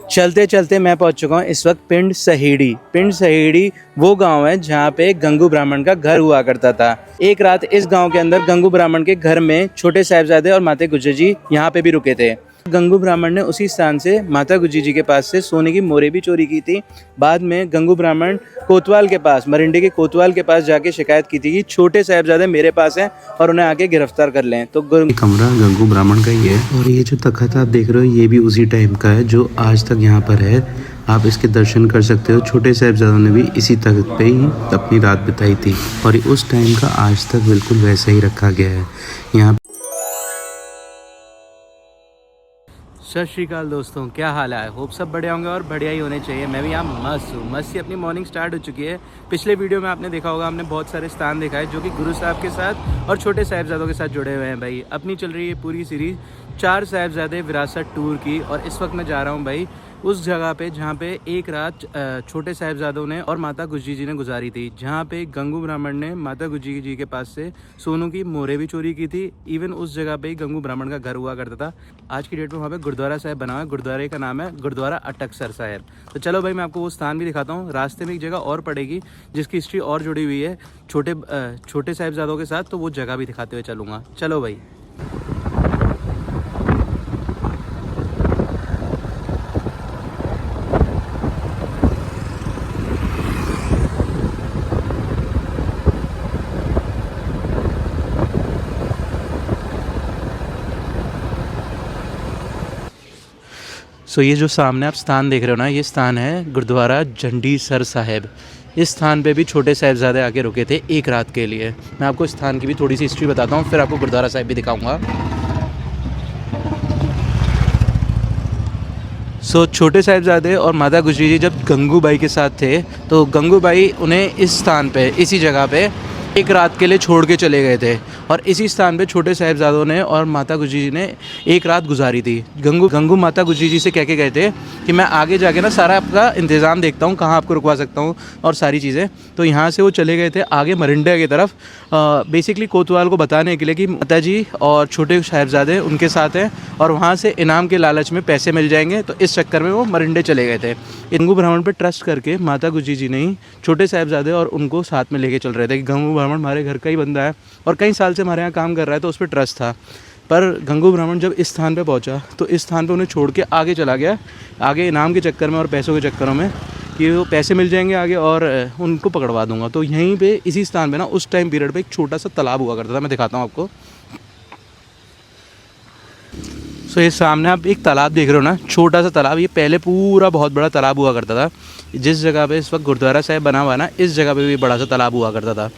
चलते चलते मैं पहुंच चुका हूं इस वक्त पिंड सहेड़ी। पिंड सहेड़ी वो गांव है जहां पे गंगू ब्राह्मण का घर हुआ करता था। एक रात इस गांव के अंदर गंगू ब्राह्मण के घर में छोटे साहिबजादे और माता गुजरी जी यहाँ पे भी रुके थे। गंगू ब्राह्मण ने उसी स्थान से माता गुजरी जी के पास से सोने की मोहरें भी चोरी की थी। बाद में गंगू ब्राह्मण कोतवाल के पास, मरिंडे के कोतवाल के पास जाके शिकायत की थी कि छोटे साहिबजादे मेरे पास हैं और उन्हें आके गिरफ्तार कर लें। तो कमरा गंगू ब्राह्मण का ही है और ये जो तख्त आप देख रहे हो ये भी उसी टाइम का है जो आज तक यहाँ पर है। आप इसके दर्शन कर सकते हो। छोटे साहिबजादों ने भी इसी तख्त पे ही अपनी रात बिताई थी और उस टाइम का आज तक बिल्कुल वैसा ही रखा गया है यहाँ। सत श्री अकाल दोस्तों, क्या हाल है? होप सब बढ़िया होंगे और बढ़िया ही होने चाहिए। मैं भी यहाँ मस्त हूँ। मस्त से अपनी मॉर्निंग स्टार्ट हो चुकी है। पिछले वीडियो में आपने देखा होगा, हमने बहुत सारे स्थान देखा है जो कि गुरु साहब के साथ और छोटे साहिबजादों के साथ जुड़े हुए हैं। भाई अपनी चल रही है पूरी सीरीज़ 4 साहिबजादे विरासत टूर की, और इस वक्त मैं जा रहा हूँ भाई उस जगह पे जहाँ पे एक रात छोटे साहिबजादों ने और माता गुजरी जी ने गुजारी थी, जहाँ पे गंगू ब्राह्मण ने माता गुजरी जी के पास से सोनों की मोहरें भी चोरी की थी। इवन उस जगह पे ही गंगू ब्राह्मण का घर हुआ करता था। आज की डेट में वहाँ पे गुरुद्वारा साहिब बना हुआ है। गुरुद्वारे का नाम है गुरुद्वारा अटकसर साहिब। तो चलो भाई मैं आपको वो स्थान भी दिखाता हूँ। रास्ते में एक जगह और पड़ेगी जिसकी हिस्ट्री और जुड़ी हुई है छोटे साहिबजादों के साथ, तो वो जगह भी दिखाते हुए चलूँगा। चलो भाई। सो ये जो सामने आप स्थान देख रहे हो ना, ये स्थान है गुरुद्वारा जंडीसर साहिब। इस स्थान पे भी छोटे साहिबजादे आके रुके थे एक रात के लिए। मैं आपको इस स्थान की भी थोड़ी सी हिस्ट्री बताता हूँ, फिर आपको गुरुद्वारा साहिब भी दिखाऊंगा। सो छोटे साहिबजादे और माता गुजरी जी जब गंगूबाई के साथ थे, तो गंगूबाई उन्हें इस स्थान पे, इसी जगह पे एक रात के लिए छोड़ के चले गए थे, और इसी स्थान पे छोटे साहिबजादों ने और माता गुजरी जी ने एक रात गुजारी थी। गंगू माता गुजरी जी से कह के गए थे कि मैं आगे जाके ना सारा आपका इंतज़ाम देखता हूँ, कहाँ आपको रुकवा सकता हूँ और सारी चीज़ें। तो यहाँ से वो चले गए थे आगे मरिंडा की तरफ, बेसिकली कोतवाल को बताने के लिए कि माता जी और छोटे साहिबजादे उनके साथ हैं और वहाँ से इनाम के लालच में पैसे मिल जाएंगे। तो इस चक्कर में वो मरिंडे चले गए थे। गंगू ब्राह्मण पर ट्रस्ट करके माता गुजरी जी ने ही छोटे साहिबजादे और उनको साथ में लेके चल रहे थे कि गंगू ब्राह्मण हमारे घर का ही बंदा है और कई साल से हमारे यहाँ काम कर रहा है, तो उस पर ट्रस्ट था। पर गंगू ब्राह्मण जब इस स्थान पे पहुंचा तो इस स्थान पे उन्हें छोड़ के आगे चला गया, आगे इनाम के चक्कर में और पैसों के चक्करों में कि वो पैसे मिल जाएंगे आगे और उनको पकड़वा दूंगा। तो यहीं पे इसी स्थान पे ना उस टाइम पीरियड पे एक छोटा सा तालाब हुआ करता था। मैं दिखाता हूँ आपको। सो ये सामने आप एक तालाब देख रहे हो ना, छोटा सा तालाब। ये पहले पूरा बहुत बड़ा तालाब हुआ करता था। जिस जगह पे इस वक्त गुरुद्वारा साहिब बना हुआ है ना, इस जगह पे भी बड़ा सा तालाब हुआ करता था।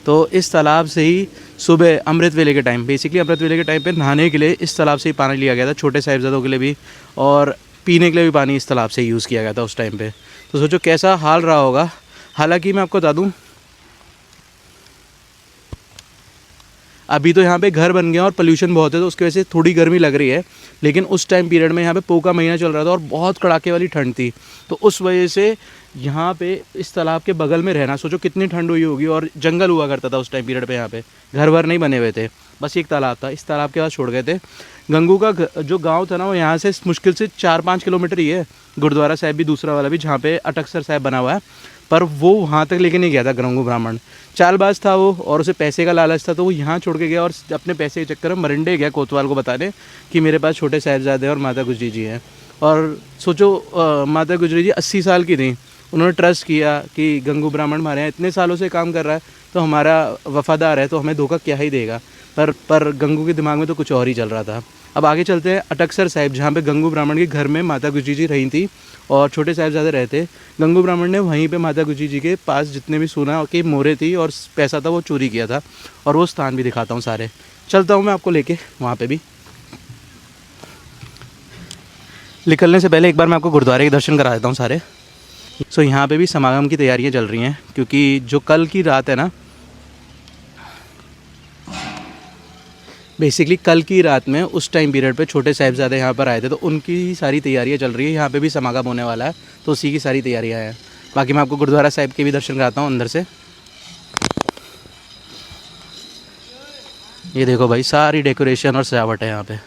तो इस तालाब से ही सुबह अमृत वेले के टाइम, बेसिकली अमृत वेले के टाइम पे नहाने के लिए इस तालाब से ही पानी लिया गया था, छोटे साहिबजादों के लिए भी, और पीने के लिए भी पानी इस तालाब से ही यूज़ किया गया था उस टाइम पे। तो सोचो कैसा हाल रहा होगा। हालांकि मैं आपको बता दूँ, अभी तो यहाँ पे घर बन गया और पोल्यूशन बहुत है, तो उसकी वजह से थोड़ी गर्मी लग रही है। लेकिन उस टाइम पीरियड में यहाँ पे पोह का महीना चल रहा था और बहुत कड़ाके वाली ठंड थी। तो उस वजह से यहाँ पे इस तालाब के बगल में रहना, सोचो कितनी ठंड हुई होगी। और जंगल हुआ करता था उस टाइम पीरियड पे। यहाँ पे घर वर नहीं बने हुए थे, बस एक तालाब था। इस तालाब के पास छोड़ गए थे। गंगू का जो गाँव था ना, वो यहाँ से मुश्किल से 4-5 किलोमीटर ही है। गुरुद्वारा साहिब भी दूसरा वाला भी, जहाँ पे अटकसर साहिब बना हुआ है, पर वो वहाँ तक लेके नहीं गया था गंगू ब्राह्मण। चालबाज था वो और उसे पैसे का लालच था, तो वो यहाँ छोड़ के गया और अपने पैसे के चक्कर में मरिंडे गया कोतवाल को बताने कि मेरे पास छोटे साहिबजादे और माता गुजरी जी हैं। और सोचो माता गुजरी जी 80 साल की थी। उन्होंने ट्रस्ट किया कि गंगू ब्राह्मण हमारे यहाँ इतने सालों से काम कर रहा है, तो हमारा वफ़ादार है, तो हमें धोखा क्या ही देगा। पर गंगू के दिमाग में तो कुछ और ही चल रहा था। अब आगे चलते हैं अटकसर साहिब, जहाँ पे गंगू ब्राह्मण के घर में माता गुजरी जी रही थी और छोटे साहिबजादे रहते। गंगू ब्राह्मण ने वहीं पे माता गुजरी जी के पास जितने भी सोना की मोहरें थी और पैसा था वो चोरी किया था। और वो स्थान भी दिखाता हूँ सारे। चलता हूँ मैं आपको लेके वहाँ पे भी। निकलने से पहले एक बार मैं आपको गुरुद्वारे के दर्शन करा देता हूँ सारे। सो यहाँ पे भी समागम की तैयारियाँ चल रही हैं, क्योंकि जो कल की रात है ना, बेसिकली कल की रात में उस टाइम पीरियड पे छोटे साहिबजादे यहाँ पर आए थे, तो उनकी सारी तैयारियाँ चल रही है। यहाँ पे भी समागम होने वाला है, तो उसी की सारी तैयारियाँ हैं। बाकी मैं आपको गुरुद्वारा साहिब के भी दर्शन कराता हूँ अंदर से। ये देखो भाई, सारी डेकोरेशन और सजावट है यहाँ पे।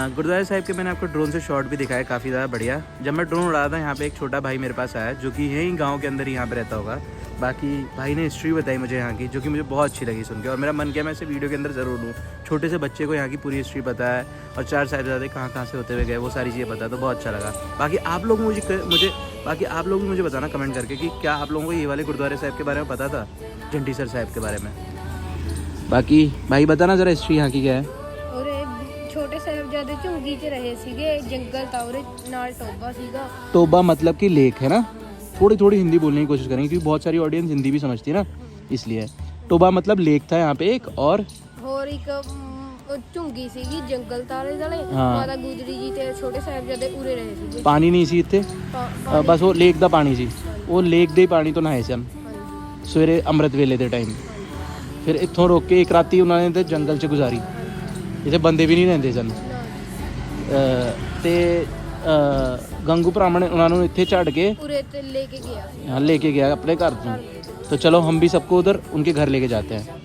गुरुद्वारा साहिब के मैंने आपको ड्रोन से शॉट भी दिखाया, काफ़ी ज़्यादा बढ़िया। जब मैं ड्रोन उड़ा रहा था यहाँ पे एक छोटा भाई मेरे पास आया जो कि यहीं गांव के अंदर ही यहाँ पे रहता होगा। बाकी भाई ने हिस्ट्री बताई मुझे यहाँ की, जो कि मुझे बहुत अच्छी लगी सुन के, और मेरा मन किया मैं इसे वीडियो के अंदर ज़रूर लूँ। छोटे से बच्चे को यहाँ की पूरी हिस्ट्री पता है और 4 साहिबजादे कहाँ से होते हुए गए वो सारी चीज़ें पता है, तो बहुत अच्छा लगा। बाकी आप लोग मुझे बताना कमेंट करके कि क्या आप लोगों को ये वाले गुरुद्वारे साहिब के बारे में पता था, जंडीसर साहिब के बारे में। बाकी भाई बताना ज़रा हिस्ट्री यहाँ की क्या है। छोटे साहिबजादे ਝੁੰਗੀ 'ਚ ਰਹੇ ਸੀਗੇ, जंगल था और ਨਾਲ टोबा ਸੀगा। टोबा मतलब कि लेक है ना। थोड़ी हिंदी बोलने की कोशिश करेंगे क्योंकि बहुत सारी ऑडियंस हिंदी भी समझती है ना, इसलिए। टोबा मतलब लेक था यहाँ पे एक, और एक ਝੁੰਗੀ ਸੀਗੀ, जंगल था आले दुआले। माता गुजरी जी ते छोटे साहिबजादे उरे रहे ਸੀਗੇ। पानी नहीं सी इत्थे, बस वो लेक दा पानी सी, वो लेक दे पानी तो नहाए सन सवेरे ਅੰਮ੍ਰਿਤ ਵੇਲੇ ਦੇ ਟਾਈਮ। ਫਿਰ ਇੱਥੋਂ ਰੋਕ ਕੇ ਇੱਕ ਰਾਤੀ ਉਹਨਾਂ ਨੇ ਤੇ ਜੰਗਲ 'ਚ ਗੁਜ਼ਾਰੀ, ਇੱਥੇ ਬੰਦੇ ਵੀ ਨਹੀਂ ਰਹਿੰਦੇ ਸਨ। ਤੇ गंगू ब्राह्मण उन्होंने इत्थे छड़ के लेके गया। हाँ, लेके गया अपने घर ਤੋਂ। तो चलो हम भी सबको उधर उनके घर लेके जाते हैं,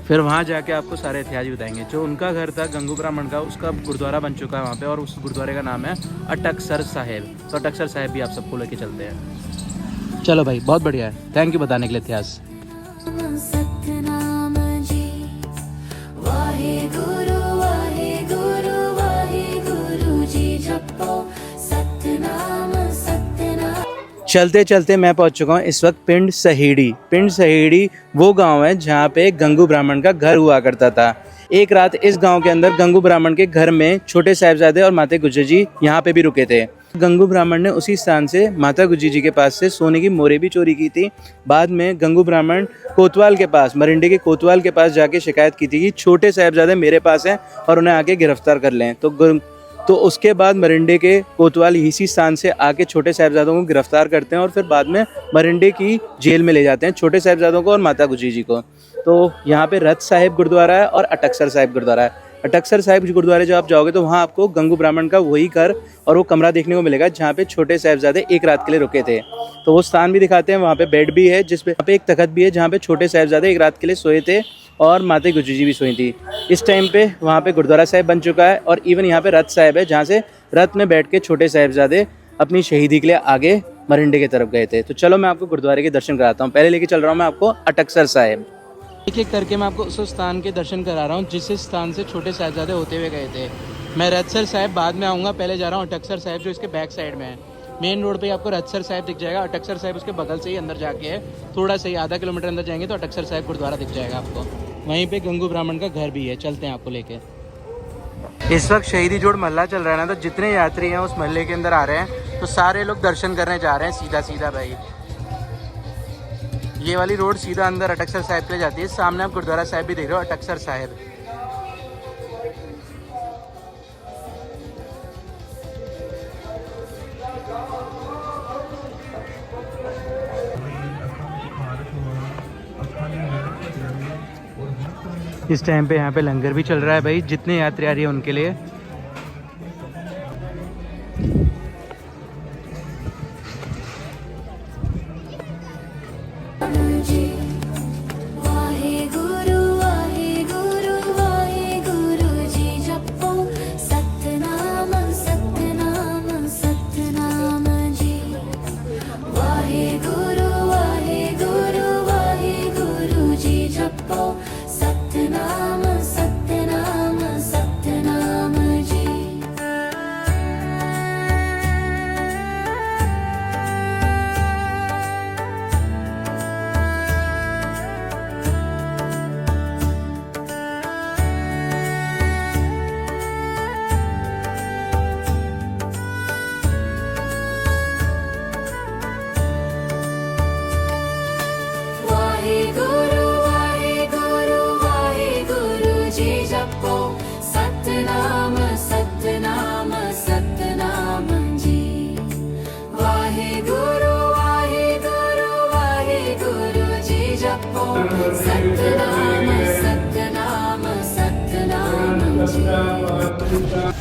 फिर वहाँ जाके आपको सारे इतिहास भी बताएंगे। जो उनका घर था गंगू ब्राह्मण का, उसका गुरुद्वारा बन चुका है वहाँ पे, और उस गुरुद्वारे का नाम है अटकसर साहिब। तो अटकसर साहिब भी आप सबको लेके चलते हैं। चलो भाई, बहुत बढ़िया है, थैंक यू बताने के लिए इतिहास। चलते चलते मैं पहुंच चुका हूँ इस वक्त पिंड सहेड़ी। पिंड सहेड़ी वो गांव है जहाँ पे गंगू ब्राह्मण का घर हुआ करता था। एक रात इस गांव के अंदर गंगू ब्राह्मण के घर में छोटे साहिबजादे और माता गुजरी जी यहाँ पे भी रुके थे। गंगू ब्राह्मण ने उसी स्थान से माता गुजरी जी के पास से सोने की मोरे भी चोरी की थी। बाद में गंगू ब्राह्मण कोतवाल के पास, मरिंडे के कोतवाल के पास जाके शिकायत की थी कि छोटे साहिबजादे मेरे पास हैं और उन्हें आके गिरफ्तार कर लें। तो उसके बाद मरिंडे के कोतवाल इसी स्थान से आके छोटे साहिबजादों को गिरफ्तार करते हैं और फिर बाद में मरिंडे की जेल में ले जाते हैं छोटे साहिबजादों को और माता गुजरी जी को। तो यहाँ पे रथ साहिब गुरुद्वारा है और अटकसर साहिब गुरुद्वारा है। अटकसर साहिब गुरुद्वारे जब आप जाओगे तो वहाँ आपको गंगू ब्राह्मण का वही घर और वो कमरा देखने को मिलेगा जहाँ पे छोटे साहिबजादे एक रात के लिए रुके थे। तो वो स्थान भी दिखाते हैं, वहाँ पे बेड भी है, जिसपे वहाँ पे एक तख्त भी है जहाँ पे छोटे साहिबजादे एक रात के लिए सोए थे और माता गुजरी जी भी सोई थी। इस टाइम पे वहाँ पे गुरुद्वारा साहिब बन चुका है और इवन यहाँ पे रथ साहिब है जहाँ से रथ में बैठ के छोटे साहिबजादे अपनी शहीदी के लिए आगे मरिंडे की तरफ गए थे। तो चलो मैं आपको गुरुद्वारे के दर्शन कराता हूँ। पहले लेके चल रहा हूँ मैं आपको अटकसर साहिब। एक एक करके मैं आपको उस स्थान के दर्शन करा रहा हूँ जिस स्थान से छोटे साहिबजादे होते हुए गए थे। मैं रथसर साहिब बाद में आऊँगा, पहले जा रहा हूँ अटकसर साहिब जो इसके बैक साइड में है। मेन रोड पे आपको रथसर साहिब दिख जाएगा, अटकसर साहिब उसके बगल से ही अंदर जाके है, थोड़ा सा ही आधा किलोमीटर अंदर जाएंगे तो अटकसर साहिब गुरुद्वारा दिख जाएगा आपको। वहीं पे गंगू ब्राह्मण का घर भी है, चलते हैं आपको लेके। इस वक्त शहीदी जोड़ महल्ला चल रहा है ना, तो जितने यात्री हैं उस महल्ले के अंदर आ रहे हैं, तो सारे लोग दर्शन करने जा रहे हैं सीधा सीधा। भाई ये वाली रोड सीधा अंदर अटकसर साहिब के लिए जाती है। सामने आप गुरुद्वारा साहिब भी देख रहे हो, अटकसर साहिब। इस टाइम पे यहाँ पे लंगर भी चल रहा है भाई, जितने यात्री आ रही है उनके लिए।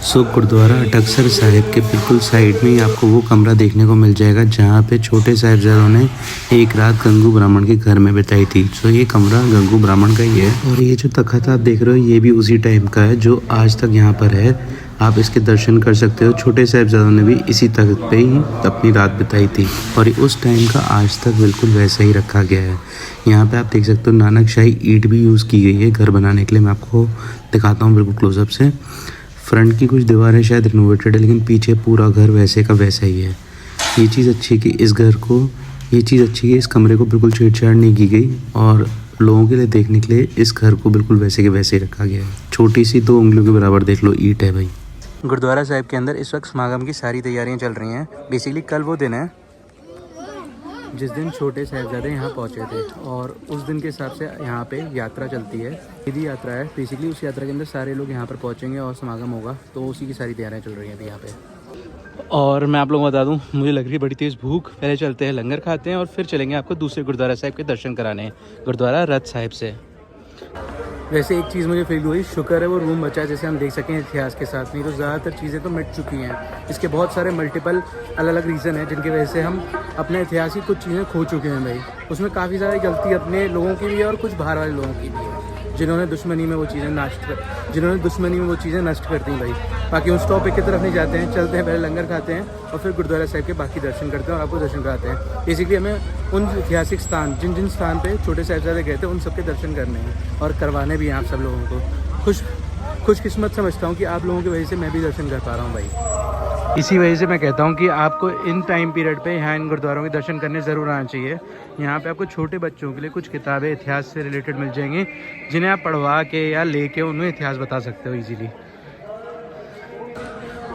सो गुरुद्वारा अटकसर साहिब के बिल्कुल साइड में ही आपको वो कमरा देखने को मिल जाएगा जहाँ पे छोटे साहिबजादों ने एक रात गंगू ब्राह्मण के घर में बिताई थी। सो ये कमरा गंगू ब्राह्मण का ही है और ये जो तख्त आप देख रहे हो ये भी उसी टाइम का है जो आज तक यहाँ पर है। आप इसके दर्शन कर सकते हो। छोटे साहिबजादों ने भी इसी तख्त पे ही अपनी रात बिताई थी और उस टाइम का आज तक बिल्कुल वैसा ही रखा गया है। यहाँ पे आप देख सकते हो नानक शाही ईंट भी यूज़ की गई है घर बनाने के लिए। मैं आपको दिखाता हूँ बिल्कुल क्लोजअप से। फ्रंट की कुछ दीवारें शायद रिनोवेटेड है, लेकिन पीछे पूरा घर वैसे का वैसा ही है। ये चीज़ अच्छी है कि इस कमरे को बिल्कुल छेड़छाड़ नहीं की गई और लोगों के लिए देखने के लिए इस घर को बिल्कुल वैसे के वैसे ही रखा गया है। छोटी सी 2 उंगलियों के बराबर देख लो ईंट है भाई। गुरुद्वारा साहिब के अंदर इस वक्त समागम की सारी तैयारियां चल रही हैं। बेसिकली कल वो दिन है जिस दिन छोटे साहिबजादे यहाँ पहुँचे थे और उस दिन के हिसाब से यहाँ पे यात्रा चलती है। सीधी यात्रा है बेसिकली। उस यात्रा के अंदर सारे लोग यहाँ पर पहुँचेंगे और समागम होगा, तो उसी की सारी तैयारियाँ चल रही हैं अभी यहाँ पे। और मैं आप लोगों को बता दूं, मुझे लग रही है बड़ी तेज़ भूख। पहले चलते हैं लंगर खाते हैं और फिर चलेंगे आपको दूसरे गुरुद्वारा साहिब के दर्शन कराने, गुरुद्वारा रथ साहिब से। वैसे एक चीज़ मुझे फील हुई, शुक्र है वो रूम बचा है जैसे हम देख सकें इतिहास के साथ। नहीं तो ज़्यादातर चीज़ें तो मिट चुकी हैं। इसके बहुत सारे मल्टीपल अलग अलग रीज़न हैं जिनकी वजह से हम अपने इतिहास की कुछ चीज़ें खो चुके हैं भाई। उसमें काफ़ी सारी गलती अपने लोगों की भी है और कुछ बाहर वाले लोगों की भी है, जिन्होंने दुश्मनी में वो चीज़ें नष्ट कर दी भाई। बाकी उस टॉपिक की तरफ नहीं जाते हैं, चलते हैं पहले लंगर खाते हैं और फिर गुरुद्वारा साहिब के बाकी दर्शन करते हैं और आपको दर्शन कराते हैं। बेसिकली हमें उन ऐतिहासिक स्थान जिन स्थान पे छोटे साहिबजादे गए थे उन सब के दर्शन करने हैं और करवाने भी हैं आप सब लोगों को। खुशकिस्मत समझता हूँ कि आप लोगों की वजह से मैं भी दर्शन कर पा रहा हूँ भाई। इसी वजह से मैं कहता हूँ कि आपको इन टाइम पीरियड पे यहाँ इन गुरुद्वारों के दर्शन करने ज़रूर आना चाहिए। यहाँ पे आपको छोटे बच्चों के लिए कुछ किताबें इतिहास से रिलेटेड मिल जाएंगी, जिन्हें आप पढ़वा के या लेके उन्हें इतिहास बता सकते हो ईजीली।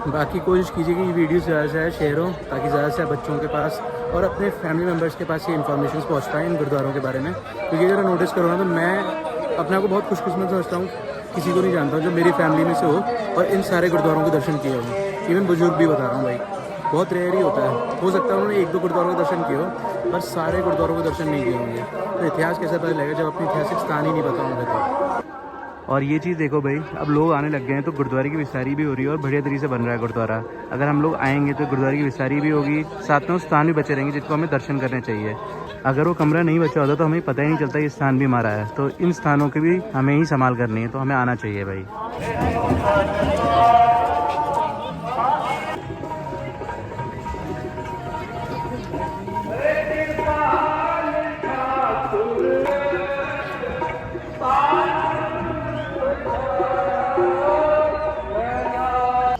बाकी कोशिश कीजिए कि ये वीडियो ज़्यादा से ज़्यादा शेयर हो ताकि ज़्यादा से ज़्यादा बच्चों के पास और अपने फैमिली मेम्बर्स के पास ये इन्फॉर्मेशन पहुँच पाए इन गुरुद्वारों के बारे में। क्योंकि अगर नोटिस करो ना तो मैं अपने आप को बहुत खुशकिस्मत समझता हूँ, किसी को नहीं जानता हूँ जो मेरी फैमिली में से हो और इन सारे गुरुद्वारों के दर्शन किए हों। इवन बुजुर्ग भी बता रहा हूँ भाई, बहुत रेयर ही होता है। हो सकता है उन्होंने 1-2 गुरुद्वारों के दर्शन किए हो पर सारे गुरुद्वारों के दर्शन नहीं किए होंगे। तो इतिहास कैसे पता लगेगा जब अपने ऐतिहासिक स्थान ही नहीं पता होंगे तो। और ये चीज़ देखो भाई, अब लोग आने लग गए हैं तो गुरुद्वारे की विस्तारी भी हो रही है और बढ़िया तरीके से बन रहा है गुरुद्वारा। अगर हम लोग आएंगे तो गुरुद्वारे की विस्तारी भी होगी, साथ में स्थान भी बचे रहेंगे जिनको हमें दर्शन करने चाहिए। अगर वो कमरा नहीं बचा होता तो हमें पता ही नहीं चलता ये स्थान भी हमारा है। तो इन स्थानों की भी हमें ही संभाल करनी है, तो हमें आना चाहिए भाई।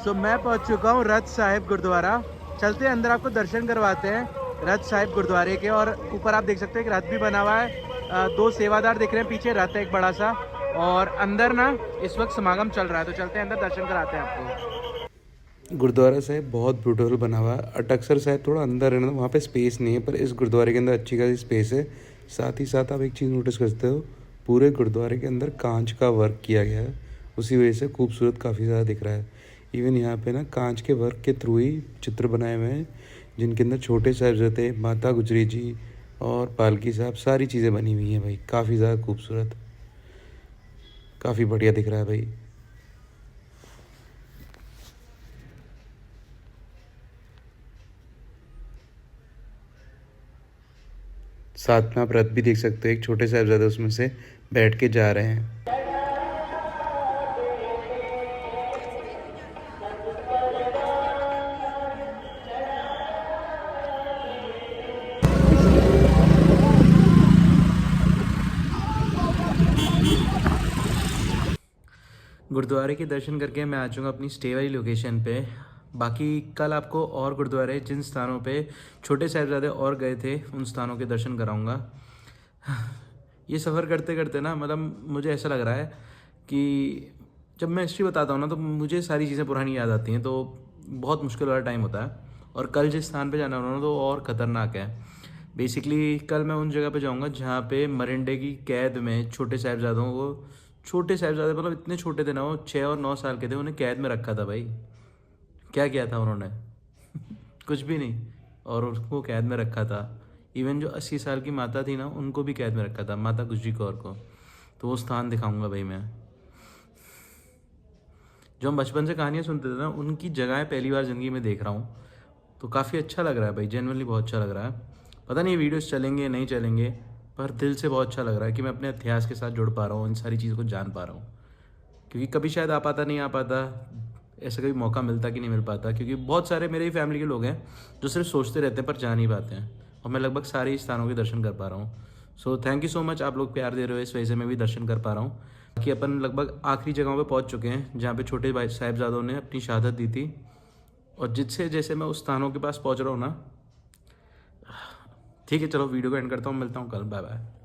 तो मैं पहुंच चुका हूं रथ साहिब गुरुद्वारा। चलते हैं अंदर, आपको दर्शन करवाते हैं रथ साहिब गुरुद्वारे के। और ऊपर आप देख सकते हैं एक रथ भी बना हुआ है, 2 सेवादार दिख रहे हैं, पीछे रथ है एक बड़ा सा। और अंदर ना इस वक्त समागम चल रहा है, तो चलते हैं अंदर, दर्शन कराते हैं आपको। गुरुद्वारा साहिब बहुत ब्यूटीफुल बना हुआ है। अटकसर साहिब थोड़ा अंदर है ना, वहाँ पे स्पेस नहीं है, पर इस गुरुद्वारे के अंदर अच्छी खासी स्पेस है। साथ ही साथ आप एक चीज़ नोटिस करते हो, पूरे गुरुद्वारे के अंदर कांच का वर्क किया गया है, उसी वजह से खूबसूरत काफ़ी ज़्यादा दिख रहा है। इवन यहाँ पे ना कांच के वर्क के थ्रू ही चित्र बनाए हुए हैं जिनके अंदर छोटे साहिबजादे, माता गुजरी जी और पालकी साहब सारी चीज़ें बनी हुई हैं भाई। काफ़ी ज़्यादा खूबसूरत, काफ़ी बढ़िया दिख रहा है भाई। साथ में आप रथ भी देख सकते हो, एक छोटे साहिबजादे उसमें से बैठ के जा रहे हैं। गुरुद्वारे के दर्शन करके मैं आ चुका अपनी स्टे वाली लोकेशन पे। बाकी कल आपको और गुरुद्वारे जिन स्थानों पे छोटे साहिबजादे और गए थे उन स्थानों के दर्शन कराऊंगा। ये सफ़र करते करते ना मतलब मुझे ऐसा लग रहा है कि जब मैं हिस्ट्री बताता हूँ ना तो मुझे सारी चीज़ें पुरानी याद आती हैं, तो बहुत मुश्किल वाला टाइम होता है। और कल जिस स्थान पे जाना होना तो और ख़तरनाक है। बेसिकली कल मैं उन जगह पे जाऊँगा जहाँ पे मरिंडे की कैद में छोटे साहिबजादों को, छोटे साहिबजादे मतलब इतने छोटे थे ना, वो 6 और 9 साल के थे, उन्हें कैद में रखा था भाई। क्या किया था उन्होंने? कुछ भी नहीं, और उसको कैद में रखा था। इवन जो 80 साल की माता थी ना, उनको भी कैद में रखा था, माता गुजरी कौर को। तो वो स्थान दिखाऊंगा भाई मैं। जो हम बचपन से कहानियाँ सुनते थे ना, उनकी जगहें पहली बार ज़िंदगी में देख रहा हूँ, तो काफ़ी अच्छा लग रहा है भाई, जेन्युइनली बहुत अच्छा लग रहा है। पता नहीं वीडियोस चलेंगे नहीं चलेंगे, पर दिल से बहुत अच्छा लग रहा है कि मैं अपने इतिहास के साथ जुड़ पा रहा हूँ, इन सारी चीज़ों को जान पा रहा हूँ। क्योंकि कभी शायद आ पाता नहीं आ पाता, ऐसा कभी मौका मिलता कि नहीं मिल पाता, क्योंकि बहुत सारे मेरे ही फैमिली के लोग हैं जो सिर्फ सोचते रहते हैं पर जा नहीं पाते हैं, और मैं लगभग सारे ही स्थानों के दर्शन कर पा रहा हूँ। So thank you so much, आप लोग प्यार दे रहे हो, इस वजह से मैं भी दर्शन कर पा रहा हूँ। बाकी अपन लगभग आखिरी जगहों पे पहुँच चुके हैं जहाँ पे छोटे भाई साहिबजादों ने अपनी शहादत दी थी, और जिससे जैसे मैं उस स्थानों के पास पहुँच रहा हूँ ना, ठीक है चलो वीडियो को एंड करता हूँ, मिलता हूँ कल, बाय बाय।